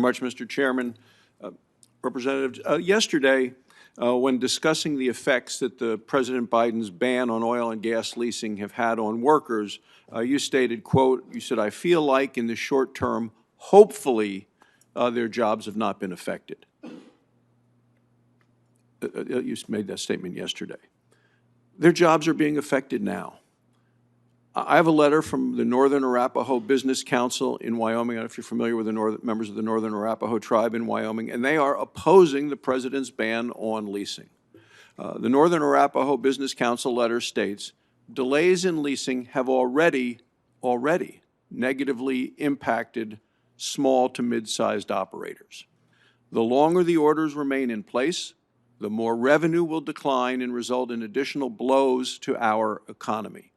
much, Mr. Chairman. Representative, yesterday, when discussing the effects that the President Biden's ban on oil and gas leasing have had on workers, you stated, quote, you said, "I feel like in the short term, hopefully, their jobs have not been affected." You made that statement yesterday. Their jobs are being affected now. I have a letter from the Northern Arapaho Business Council in Wyoming. I don't know if you're familiar with the members of the Northern Arapaho tribe in Wyoming, and they are opposing the President's ban on leasing. The Northern Arapaho Business Council letter states, delays in leasing have already negatively impacted small to mid-sized operators. The longer the orders remain in place, the more revenue will decline and result in additional blows to our economy,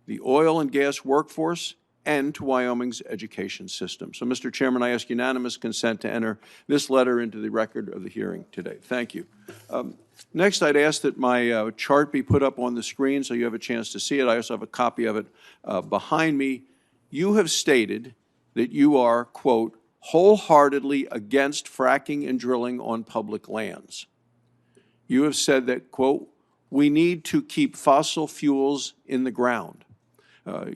the oil and gas workforce, and to Wyoming's education system. So, Mr. Chairman, I ask unanimous consent to enter this letter into the record of the hearing today. Thank you. Next, I'd ask that my chart be put up on the screen so you have a chance to see it. I also have a copy of it behind me. You have stated that you are, quote, wholeheartedly against fracking and drilling on public lands. You have said that, quote, we need to keep fossil fuels in the ground.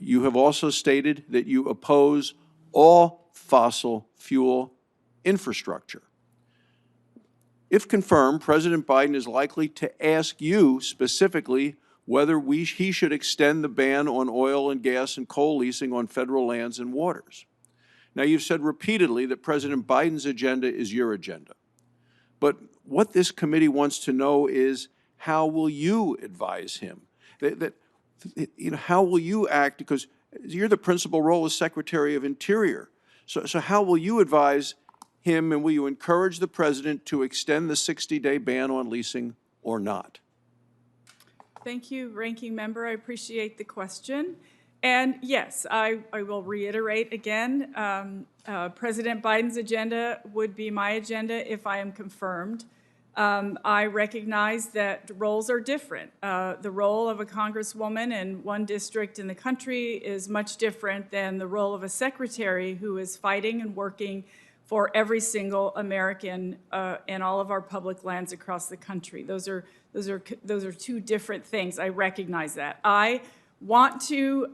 You have also stated that you oppose all fossil fuel infrastructure. If confirmed, President Biden is likely to ask you specifically whether he should extend the ban on oil and gas and coal leasing on federal lands and waters. Now, you've said repeatedly that President Biden's agenda is your agenda. But what this committee wants to know is, how will you advise him? How will you act? Because you're the principal role as Secretary of Interior. So how will you advise him, and will you encourage the President to extend the 60-day ban on leasing or not? Thank you, Ranking Member. I appreciate the question. And yes, I will reiterate again, President Biden's agenda would be my agenda if I am confirmed. I recognize that roles are different. The role of a congresswoman in one district in the country is much different than the role of a secretary who is fighting and working for every single American in all of our public lands across the country. Those are two different things. I recognize that. I want to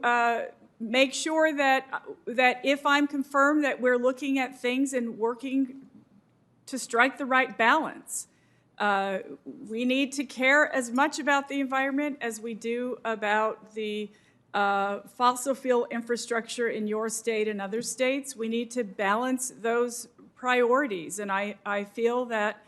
make sure that if I'm confirmed, that we're looking at things and working to strike the right balance. We need to care as much about the environment as we do about the fossil fuel infrastructure in your state and other states. We need to balance those priorities, and I feel that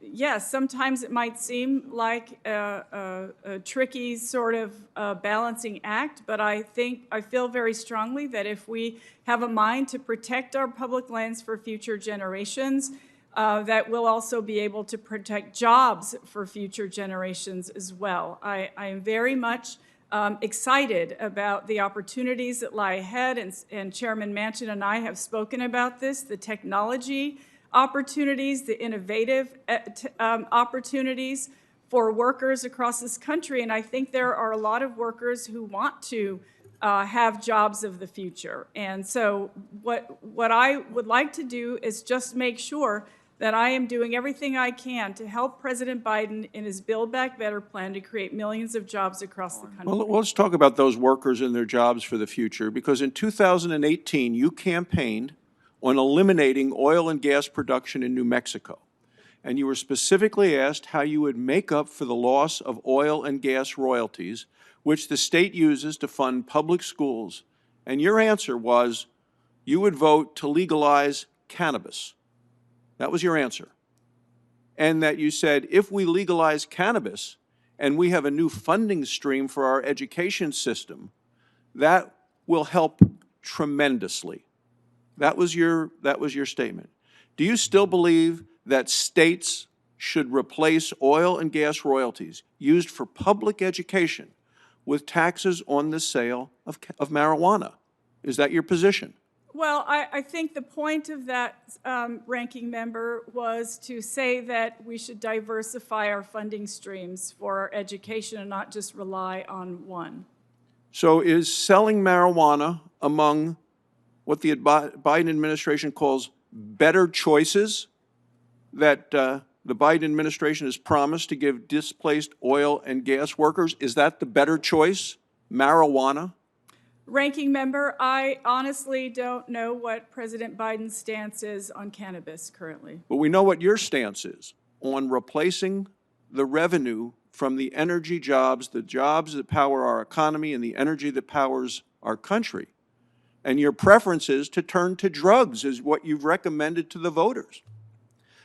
yes, sometimes it might seem like a tricky sort of balancing act, but I feel very strongly that if we have a mind to protect our public lands for future generations, that we'll also be able to protect jobs for future generations as well. I am very much excited about the opportunities that lie ahead, and Chairman Manchin and I have spoken about this, the technology opportunities, the innovative opportunities for workers across this country, and I think there are a lot of workers who want to have jobs of the future. And so what I would like to do is just make sure that I am doing everything I can to help President Biden in his Build Back Better plan to create millions of jobs across the country. Well, let's talk about those workers and their jobs for the future, because in 2018, you campaigned on eliminating oil and gas production in New Mexico. And you were specifically asked how you would make up for the loss of oil and gas royalties, which the state uses to fund public schools. And your answer was you would vote to legalize cannabis. That was your answer. And that you said, if we legalize cannabis and we have a new funding stream for our education system, that will help tremendously. That was your statement. Do you still believe that states should replace oil and gas royalties used for public education with taxes on the sale of marijuana? Is that your position? Well, I think the point of that, Ranking Member, was to say that we should diversify our funding streams for our education and not just rely on one. So is selling marijuana among what the Biden administration calls better choices that the Biden administration has promised to give displaced oil and gas workers? Is that the better choice, marijuana? Ranking member, I honestly don't know what President Biden's stance is on cannabis currently. But we know what your stance is on replacing the revenue from the energy jobs, the jobs that power our economy and the energy that powers our country. And your preference is to turn to drugs, is what you've recommended to the voters.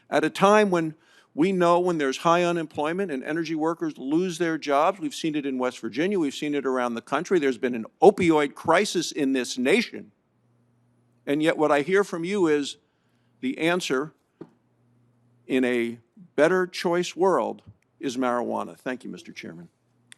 At a time when we know when there's high unemployment and energy workers lose their jobs, we've seen it in West Virginia, we've seen it around the country, there's been an opioid crisis in this nation. And yet what I hear from you is the answer in a better choice world is marijuana. Thank you, Mr. Chairman.